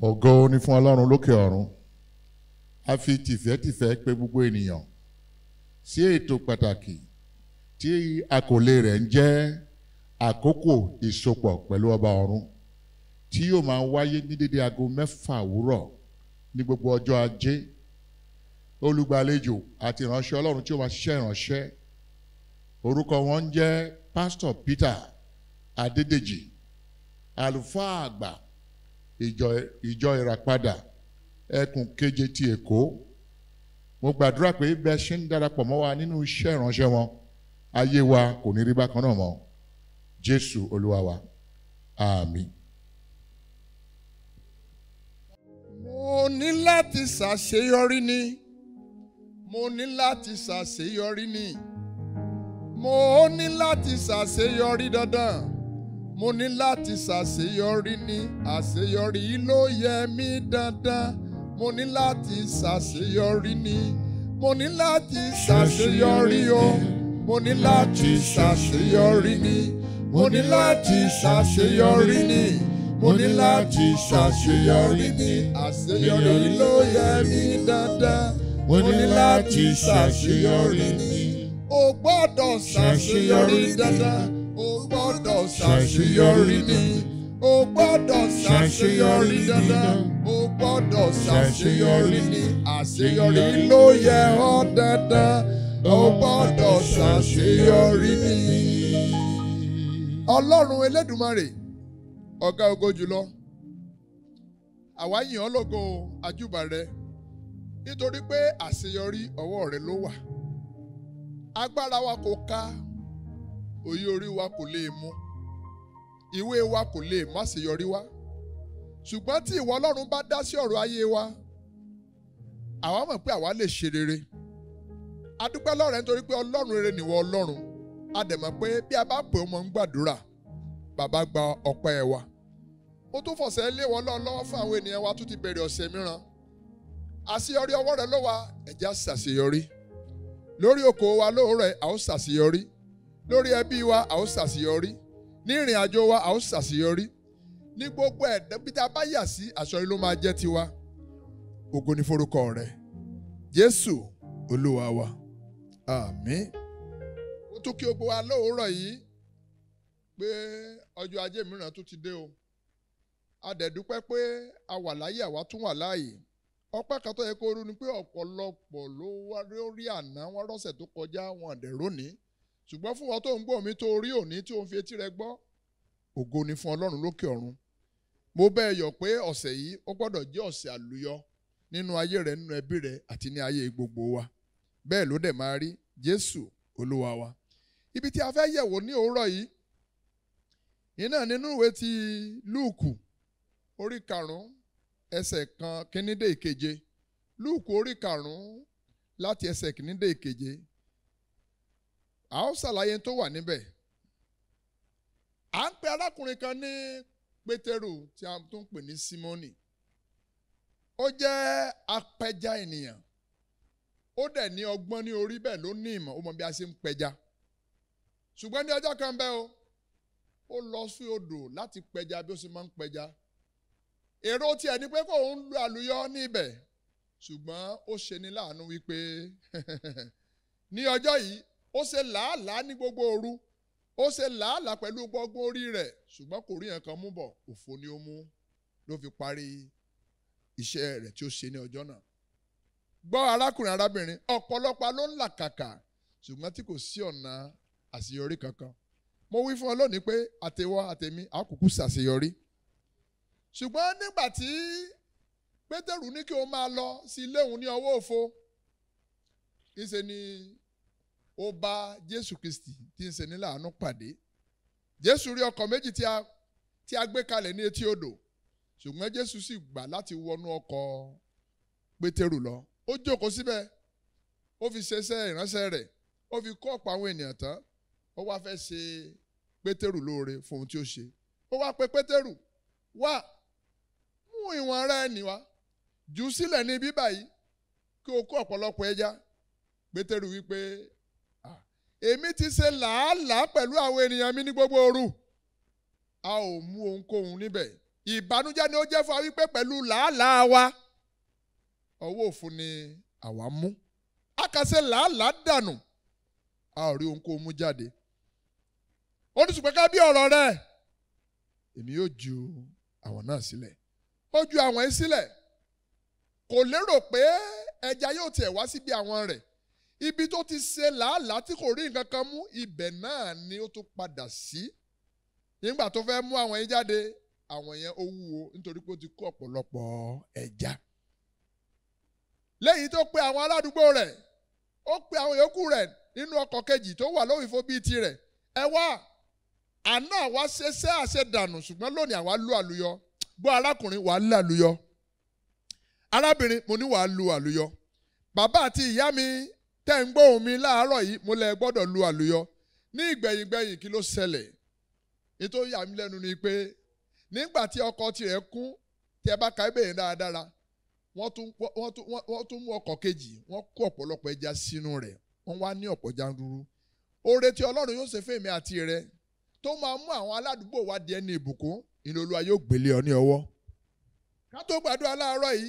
Ògo ni fún Ọlọ́run lókè ọ̀run. A fi tìfẹ́tìfẹ́ pè gbogbo ènìyàn sí ètò pàtàkì tí àkọlé rẹ̀ ń jẹ́ àkókò ìsopọ̀ pẹ̀lú ọba ọ̀run, tí yóò máa wáyé ní dédé aago 6 òwúrọ̀ ní gbogbo ọjọ́ ajé. Olùgbàlejò àti ìránṣẹ́ Ọlọ́run tí ó máa ṣiṣẹ́ ìránṣẹ́, orúkọ wọn ń jẹ́ Pastor Peter Adédèjì, àlùfáà àgbà ìjọ ìràpadà ẹkùn keje ti Èkó. Mo gbàdúrà pé bẹ́ẹ̀ ṣe ń darapọ̀ mọ́ wa nínú iṣẹ́ ìránṣẹ́ wọn, ayé wa kò ní rí bákan náà mọ́. Jésù Olúwa wa, àmín. Mo ní láti ṣàṣeyọrí ni. Mo ní láti ṣàṣeyọrí ni. Mo ní láti ṣàṣeyọrí dandan. Mo ní láti ṣàṣeyọrí ni. Àṣeyọrí ló yẹ mí dandan. Mo ní láti ṣàṣeyọrí ni. Mo ní láti ṣàṣeyọrí o. Mo ní láti ṣàṣeyọrí ni. Mo ní láti ṣàṣeyọrí ni. Mo ní láti ṣàṣeyọrí ni. Àṣeyọrí ló yẹ mí dandan. Mo ní láti ṣàṣeyọrí ni. O gbọ́dọ̀ ṣàṣeyọrí dandan. O gbọ́dọ̀ ṣàṣeyọrí ni. O gbọ́dọ̀ ṣàṣeyọrí dandan. O gbọ́dọ̀ ṣàṣeyọrí ni. Àṣeyọrí ló yẹ ọ́ dandan. O gbọ́dọ̀ ṣàṣeyọrí ni. Ọlọ́run Elédùmarè, ọ̀gá ògo jùlọ, àwa yìn ọ́ lógo àjúbà rẹ nítorí pé àṣeyọrí ọwọ́ rẹ ló wà. Agbára wa kò ká, òye orí wa kò lè mú, ìwé wa kò lè má ṣeyọrí wá. Ṣùgbọ́n tí ìwọ Ọlọ́run bá dá sí ọ̀rọ̀ ayé wa, àwa mọ̀ pé àwa lè ṣe rere. A dúpẹ́ lọ́rẹ̀ nítorí pé Ọlọ́run rere nìwọ Ọlọ́run. A dẹ̀ mọ̀ pé bí a bá pè ó mọ̀ ń gbàdúrà, bàbá gba ọpẹ́ wa. Ó tún fọ̀sẹ̀ lé wọn lọ́wọ́ fún àwọn ènìyàn wa tún ti bẹ̀rẹ̀ ọ̀sẹ̀ mìíràn. Àṣeyọrí ọwọ́ rẹ ló wà, ẹ jẹ́ á ṣàṣeyọrí. Lórí okòwò wa lóòrọ̀ a ó ṣàṣeyọrí. Lórí ẹbí wa a ó ṣàṣeyọrí. Ní ìrìn àjò wa a ó ṣàṣeyọrí. Ní gbogbo ẹ̀dá bí tá a bá yà sí, àṣeyọrí ló máa jẹ́ tiwa. Ògo ni forúkọ rẹ. Jésù Olúwa wa. Àmín. Ó tún kí gbogbo wa lóòrọ̀ yìí pé ọjọ́ ajé mìíràn tún ti dé o. A dẹ̀ dúpẹ́ pé a wà láyé, àwa tún wà láàyè. Ọpẹ́ kan tó yẹ kó rú ni pé ọ̀pọ̀lọpọ̀ ló wá lórí àná, wọ́n rọ́sẹ̀ tó kọjá, wọn dẹ̀ rónìí. Ṣùgbọ́n fún wọn tó ń gbọ́ mi tó rí òní tí ó ń fi etí rẹ gbọ́, ògo ni fún Ọlọ́run lókè ọ̀run. Mo bẹ́ẹ̀ yọ̀ pé ọ̀sẹ̀ yìí ó gbọ́dọ̀ jẹ́ ọ̀sẹ̀ àlùyọ nínú ayé rẹ, nínú ẹbí rẹ àti ní ayé gbogbo wa. Bẹ́ẹ̀ ló dẹ̀ máa rí. Jésù Olúwa wa. Ibi tí a fẹ́ yẹ̀wò ní òwúrọ̀ yìí, iná nínú ìwé ti Lúùkù orí 5 ẹsẹ̀ 1 dé 7. Lúùkù orí 5 láti ẹsẹ̀ 1 dé 7. A ó ṣàlàyé tó wà níbẹ̀. À ń pe arákùnrin kan ní Pétérù tí a tún pè ní Símónì. Ó jẹ́ apẹja ènìyàn. Ó dẹ̀ ní ọgbọ́n ní orí, bẹ́ẹ̀ ló ní ìmọ̀, ó mọ bí a ṣe ń pẹja. Ṣùgbọ́n ní ọjọ́ kan bẹ́ẹ̀ o, ó lọ sí odò láti pẹja bí ó ṣe máa ń pẹja. Èrò tiẹ̀ ni pé kó ń lu àlùyọ ní ibẹ̀. Ṣùgbọ́n ó ṣe ní láàánú wípé ní ọjọ́ yìí ó ṣe làálàá ní gbogbo òru. Ó ṣe làálàá pẹ̀lú gbogbo orí rẹ̀, ṣùgbọ́n kò rí nǹkan mú bọ̀. Òfo ni ó mú ló fi parí iṣẹ́ rẹ̀ tí ó ṣe ní ọjọ́ náà. Gbọ́ arákùnrin arábìnrin, ọ̀pọ̀lọpọ̀ ló ń làkàkà ṣùgbọ́n tí kò sí ọ̀nà àṣeyọrí kankan. Mo wí fún ọ lónìí pé àtẹwọ́ àtẹmí a kúkú ṣàṣeyọrí. Ṣùgbọ́n nígbà tí Pétérù ní kí ó máa lọ sí ilé òun ní ọwọ́ òfo, ìṣe ni ó bá Jésù Kristi tí ń ṣe ní láàánú pàdé. Jésù rí ọkọ̀ méjì tí a gbé kalẹ̀ ní etí odò, ṣùgbọ́n Jésù sì gbà láti wọnú ọkọ̀ Pétérù lọ. Ó jókòó síbẹ̀, ó fi ṣeṣẹ́ ìránṣẹ́ rẹ̀, ó fi kọ́ ọ̀pọ̀ àwọn ènìyàn tán. Ó wá fẹ́ ṣe Pétérù lóore fún ohun tí ó ṣe. Ó wá pe Pétérù, wá mú ìwọ̀n rẹ nì wá, jù sílẹ̀ ní bíbá yìí kí o kó ọ̀pọ̀lọpọ̀ ẹja. Pétérù wípé, èmi ti ṣe làálàá pẹ̀lú àwọn ènìyàn mi ní gbogbo òru, a ò mú ohunkóhun níbẹ̀. ìbànújẹ́ ni ó jẹ́ fún wa wípé pẹ̀lú làálàá wa ọwọ́ òfun ni àwa mú. A kà ṣe làálàá dànù a ò rí ohunkóhun mú jáde. Ó ní ṣùgbọ́n ká bí ọ̀rọ̀ rẹ̀ èmi yóò ju àwọn náà sílẹ̀. Ó ju àwọn yìí sílẹ̀. Kò lérò pé ẹja yóò tiẹ̀ wá síbi àwọn rẹ̀. Ibi tó ti ṣe làálàá tí kò rí nǹkan kan mú ibẹ̀ náà ni ó tún padà sí. Nígbà tó fẹ́ mú àwọn yìí jáde àwọn yẹn ó wúwo nítorí pé ó ti kó ọ̀pọ̀lọpọ̀ ẹja. Lẹ́yìn tó pe àwọn aládùúgbò rẹ̀ ó pe àwọn yòókù rẹ̀ nínú ọkọ̀ kejì tó wà lófìfo bíi tirẹ̀. Ẹ wá àná àwa ṣe àṣedànù ṣùgbọ́n lónìí àwa lu àlùyọ. Gbọ́ arákùnrin wàá lu àlùyọ. Arábìnrin mo ní wàá lu àlùyọ. Bàbá àti ìyá mi tẹ́ ń gbóhùn mi láàárọ̀ yìí mo lẹ gbọ́dọ̀ lu àlùyọ. Ní ìgbẹ̀yìngbẹ̀yìn kí ló ṣẹlẹ̀? Ètò yà mí lẹ́nu ni pé nígbà tí ọkọ̀ tirẹ̀ kún tí ẹ bá ka ibẹ̀ yẹn dáradára wọ́n tún mú ọkọ̀ kejì wọ́n kó ọ̀pọ̀lọpọ̀ ẹja sínú rẹ̀ wọ́n wá ní ọ̀pọ̀ janduru. Oore tí Ọlọ́run yóò ṣe fèmí àti rẹ tó máa mú àwọn aládùúgbò wa di ẹni ìbùkún inú Olúwa yóò gbélé ọ ní ọwọ́. Ká tó gbàdúrà láàárọ̀ yìí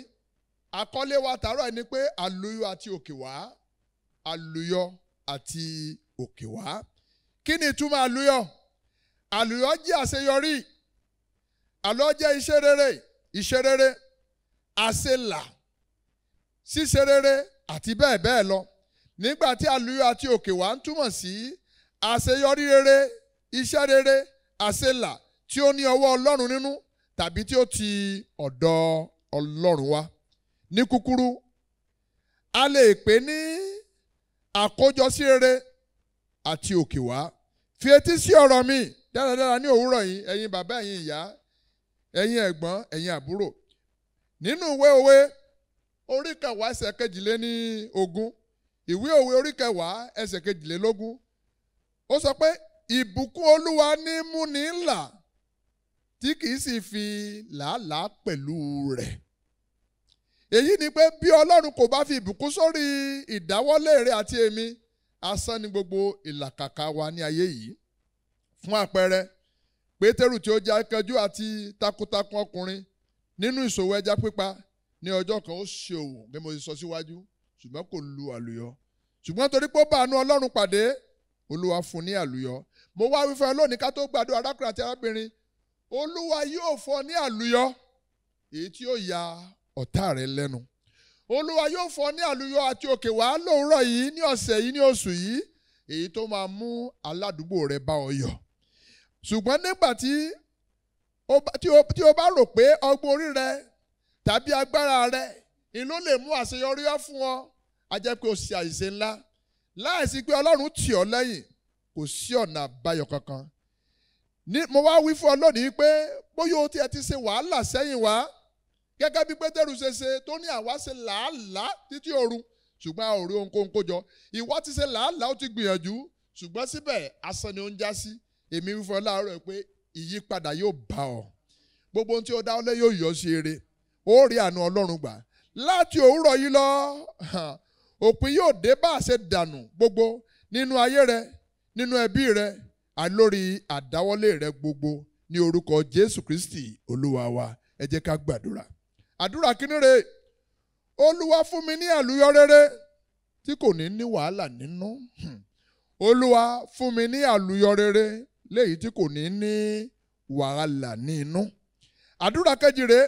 àkọlé wa tààrọ̀ ni pé àlùyọ àti òkè wá. Àlùyọ àti òkè wá. Kí ni ìtumọ̀ àlùyọ? Àlùyọ jẹ́ àṣeyọrí. Àlùyọ jẹ́ iṣẹ́ rere, àṣelà, ṣíṣe rere àti bẹ́ẹ̀ bẹ́ẹ̀ lọ. Nígbà tí àlùyọ àti òkè wá ń túmọ̀ sí àṣeyọrí rere, iṣẹ́ rere, àṣelà tí ó ní ọwọ́ Ọlọ́run nínú tàbí tí ó ti ọ̀dọ̀ Ọlọ́run wá. Ní kúkúrú, a lè pè ní àkójọ sí rere àti òkè wá. Fi etí sí ọ̀rọ̀ mi dáradára ní òwúrọ̀ yìí, ẹ̀yin bàbá, ẹ̀yin ìyá, ẹ̀yin ẹ̀gbọ́n, ẹ̀yin àbúrò. Nínú ìwé òwe orí kẹwàá ẹsẹ̀ kejìléníogún, ìwé òwe orí kẹwàá ẹsẹ̀ kejìlélógún, ó sọ pé ìbùkún Olúwa ní múni là tí kìí sì fi làálàá pẹ̀lú rẹ̀. Èyí ni pé bí Ọlọ́run kò bá fi ìbùkún sórí ìdáwọ́lé rẹ̀ àti èmi, asán ni gbogbo ìlàkàkà wa ní ayé yìí. Fún àpẹẹrẹ, Pétérù tí ó jẹ́ akẹ́jú àti takuntakun ọkùnrin nínú ìṣòwò ẹja pípa ní ọjọ́ kan ó ṣe òwò bí mo ti sọ síwájú ṣùgbọ́n kò lu àlùyọ. Ṣùgbọ́n torí pé ó bá àánú Ọlọ́run pàdé, Olúwa fún ní àlùyọ. Mo wá wí fún ẹ lónìí ká tó gbàdúrà arákùnrin àti arábìnrin, Olúwa yóò fún ọ ní àlùyọ èyí tí yóò ya ọ̀tá rẹ lẹ́nu. Olúwa yóò fún ọ ní àlùyọ àti òkè wá lóòrọ̀ yìí, ní ọ̀sẹ̀ yìí, ní oṣù yìí, èyí tó máa mú aládùúgbò rẹ bá ọ yọ̀. Ṣùgbọ́n nígbà tí o bá rò pé ọgbọ́n orí rẹ tàbí agbára rẹ ni ló lè mú àṣeyọrí wá fún ọ, a jẹ́ pé o ṣe àṣìṣe ńlá. Láìsí pé Ọlọ́run tì ọ́ lẹ́yìn, kò sí ọ̀nà àbáyọ kankan. Mo wá wí fún ọ lónìí pé bóyá o ti ṣe wàhálà sẹ́yìn wá gẹ́gẹ́ bí Pétérù ṣe tó ní àwa ṣe làálàá títí òru ṣùgbọ́n a ò rí ohunkóhun kó jọ. Ìwọ ti ṣe làálàá, ó ti gbìyànjú ṣùgbọ́n síbẹ̀ asán ni ó ń já sí. Èmi wí fún ọ láàárọ̀ pé ìyípadà yóò bá ọ. Gbogbo ohun tí ó dáwọ́lé yóò yọ sí ire. Ó rí àánú Ọlọ́run gbà. Láti òwúrọ̀ yìí lọ, òpin yóò dé bá àṣẹ dànù gbogbo nínú ayé rẹ, nínú ẹbí rẹ, lórí àdáwọ́lé rẹ gbogbo ní orúkọ Jésù Kristi Olúwa wa. Ẹ jẹ́ ká gbàdúrà. Àdúrà kíní rèé: Olúwa fún mi ní àlùyọ rere tí kò ní wàhálà nínú. Olúwa fún mi ní àlùyọ rere léyìí tí kò ní wàhálà nínú. Àdúrà kejì rèé: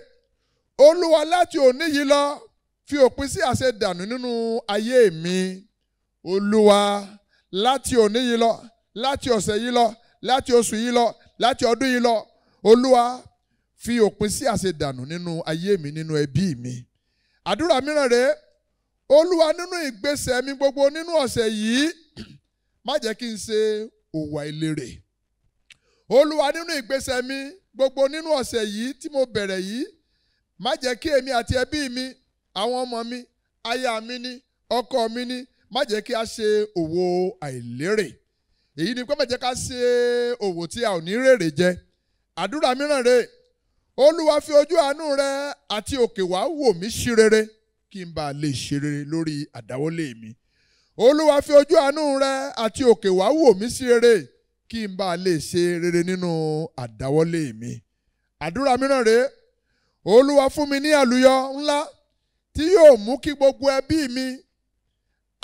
Olúwa láti òní yìí lọ fi òpin sí àṣedànù nínú ayé mi. Olúwa láti òní yìí lọ, láti ọ̀sẹ̀ yìí lọ, láti oṣù yìí lọ, láti ọdún yìí lọ, Olúwa fi òpin sí àṣedànù nínú ayé mi, nínú ẹbí mi. Àdúrà mìíràn rèé: Olúwa nínú ìgbésẹ̀ mi gbogbo nínú ọ̀sẹ̀ yìí má jẹ́ kí n ṣe òwò àìlérè. Olúwa nínú ìgbésẹ̀ mi gbogbo nínú ọ̀sẹ̀ yìí tí mo bẹ̀rẹ̀ yìí má jẹ́ kí èmi àti ẹbí mi, àwọn ọmọ mi, aya mi ni, ọkọ mi ni, má jẹ́ kí a ṣe òwò àìlérè. Èyí ni pé má jẹ́ ká ṣe òwò tí a ò ní rèrè jẹ. Àdúrà mìíràn rèé: Olúwa fi ojú àánú rẹ àti òkè wá wò mí sí rere kí n bá lè ṣe rere lórí àdáwọ́lé mi. Olúwa fi ojú àánú rẹ àti òkè wá wò mí sí rere kí n bá lè ṣe rere nínú àdáwọ́lé mi. àdúrà mìíràn rèé, Olúwa fún mi ní àlùyọ ńlá tí yóò mú kí gbogbo ẹbí mi,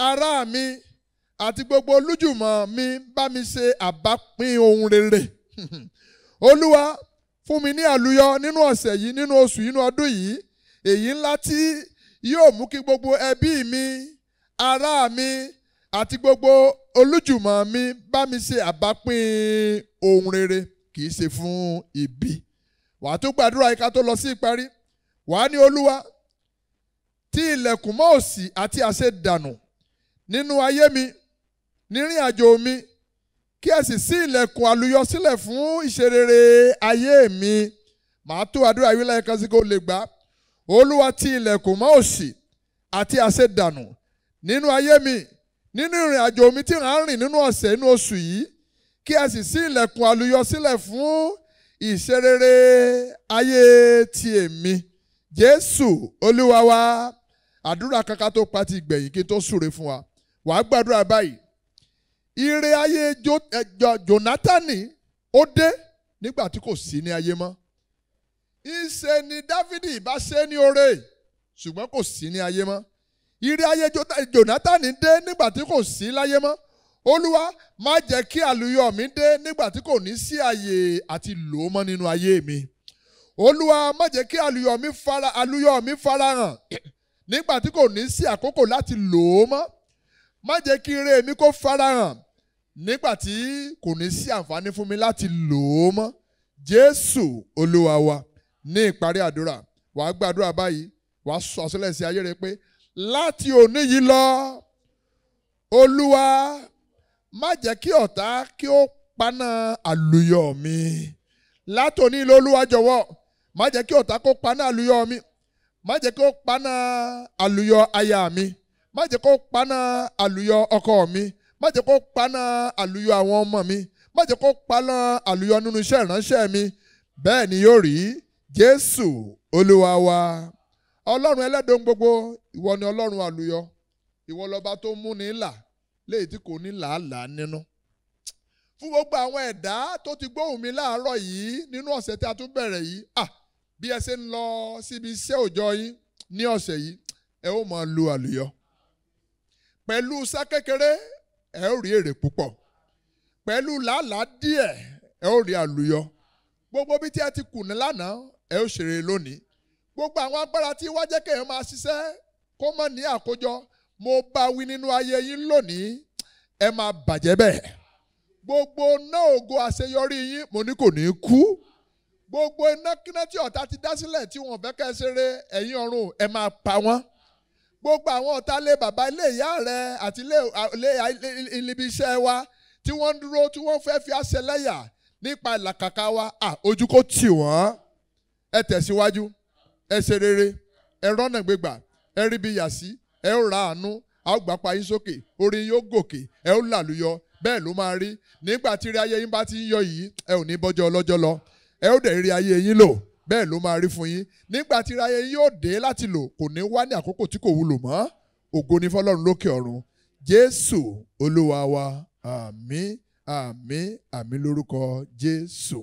ará mi àti gbogbo olùjùmọ̀ mi bá mi ṣe àbápín ohun rere. Olúwa fún mi ní àlùyọ nínú ọ̀sẹ̀ yìí, nínú oṣù yìí, nínú ọdún yìí, èyí ńlá tí yóò mú kí gbogbo ẹbí mi, ará mi àti gbogbo olùjùmọ̀ mi bá mi ṣe àbápín ohun rere, kì í ṣe fún ibi. Wàá tún gbàdúrà yìí ká tó lọ sí ìparí. Wàá ní Olúwa tí ilẹ̀kùn mọ́ òṣì àti àṣedànù nínú ayé mi, nírìn àjò mi, kí ẹ sì ṣí ilẹ̀kùn àlùyọ sílẹ̀ fún ìṣerere ayé mi. Màá tó àdúrà yìí lẹ́ẹ̀kan sí kó lè gbà. Olúwa tí ilẹ̀kùn mọ́ òṣì àti àṣedànù nínú ayé mi, nínú ìrìn àjò mi tí à ń rìn nínú ọ̀sẹ̀, nínú oṣù yìí, kí ẹ sì ṣí ilẹ̀kùn àlùyọ sílẹ̀ fún ìṣerere ayé ti èmi. Jésù Olúwa wa. Àdúrà kankan tó pa ti gbẹ̀yìn kí n tó súre fún wa. Wàá gbàdúrà báyìí. Ire ayé Jónátánì ó dé nígbà tí kò sí ní ayé mọ́. Ìṣe ni Dáfídì bá ṣe ní oore, ṣùgbọ́n kò sí ní ayé mọ́. Ire ayé Jónátánì dé nígbà tí kò sí láyé mọ́. Olúwa má jẹ́ kí àlùyọ mi dé nígbà tí kò ní sí àyè àti lò ó mọ́ nínú ayé mi. Olúwa má jẹ́ kí àlùyọ mi farahàn nígbà tí kò ní sí àkókò láti lò ó mọ́. Má jẹ́ kí ire mi kó farahàn nígbà tí kò ní sí àǹfààní fún mi láti lò ó mọ́. Jésù Olúwa wa. Ní ìparí àdúrà, wàá gbàdúrà báyìí, wàá sọ àsọlẹ̀ sí ayé rẹ pé láti òní yìí lọ, Olúwa má jẹ́ kí ọ̀tá kí ó paná àlùyọ mi. Láti òní yìí lọ, Olúwa jọ̀wọ́ má jẹ́ kí ọ̀tá kó paná àlùyọ mi. Má jẹ́ kó paná àlùyọ aya mi. Má jẹ́ kó paná àlùyọ ọkọ mi. Má jẹ́ kó paná àlùyọ àwọn ọmọ mi. Má jẹ́ kó paná àlùyọ nínú iṣẹ́ ìránṣẹ́ mi. Bẹ́ẹ̀ ni yóò rí. Jésù Olúwa wa. Ọlọ́run ẹlẹ́dùn gbogbo, ìwọ ni Ọlọ́run àlùyọ. Ìwọ lọba tó mú ní là léyìí tí kò ní làálàá nínú. Fún gbogbo àwọn ẹ̀dá tó ti gbóhùn mi láàárọ̀ yìí nínú ọ̀sẹ̀ tí a tún bẹ̀rẹ̀ yìí, bí ẹ ṣe ń lọ síbi iṣẹ́ òòjọ́ yín ní ọ̀sẹ̀ yìí, ẹ ó máa lu àlùyọ. Pẹ̀lú iṣẹ́ kékeré, ẹ ó rí èrè púpọ̀. Pẹ̀lú làálàá díẹ̀, ẹ ó rí àlùyọ. Gbogbo bí tí ẹ ti kùnà lánàá, ẹ ó ṣeré lónìí. Gbogbo àwọn agbára tí wá jẹ́ kéèyàn máa ṣiṣẹ́ kó mọ̀ ní àkójọ, mo bá wí nínú ayé yín lónìí, ẹ máa bàjẹ́ bẹ́ẹ̀. Gbogbo náà ògo àṣeyọrí yín, mo ní kò ní kú. Gbogbo iná kíná tí ọ̀tá ti dá sílẹ̀ tí wọ́n fẹ́ kẹ́ ṣeré, ẹ̀yin ọ̀run ẹ máa pa wọ́n. Gbogbo àwọn ọ̀tá ilé bàbá, ilé ìyá rẹ àti ilé ibi iṣẹ́ wa tí wọ́n ń dúró, tí wọ́n fẹ́ fi àṣẹ lẹ́yà nípa ìlàkàkà wa, ojú kò tì wọ́n. Ẹ tẹ̀síwájú, ẹ ṣe rere, ẹ rọ́nà gbégbà, ẹ rí bí yà sí, ẹ ó ra àánú, a ó gbapá yín sókè, orí yóò gòkè, ẹ ó làlùyọ. Bẹ́ẹ̀ ló máa rí. Nígbà tí ire ayé yín bá ti ń yọ yìí, ẹ ò ní bọ́jọ́ ọlọ́jọ́ lọ. Ẹ ó dẹ̀ rí ayé yín lò. Bẹ́ẹ̀ ló máa rí fún yín. Nígbà tí ire ayé yín yóò dé láti lò, kò ní wá ní àkókò tí kò wúlò mọ́. Ògo ni fọ́lọ́run lókè ọ̀run. Jésù Olúwa wa. Àmín, àmín, àmín lórúkọ Jésù.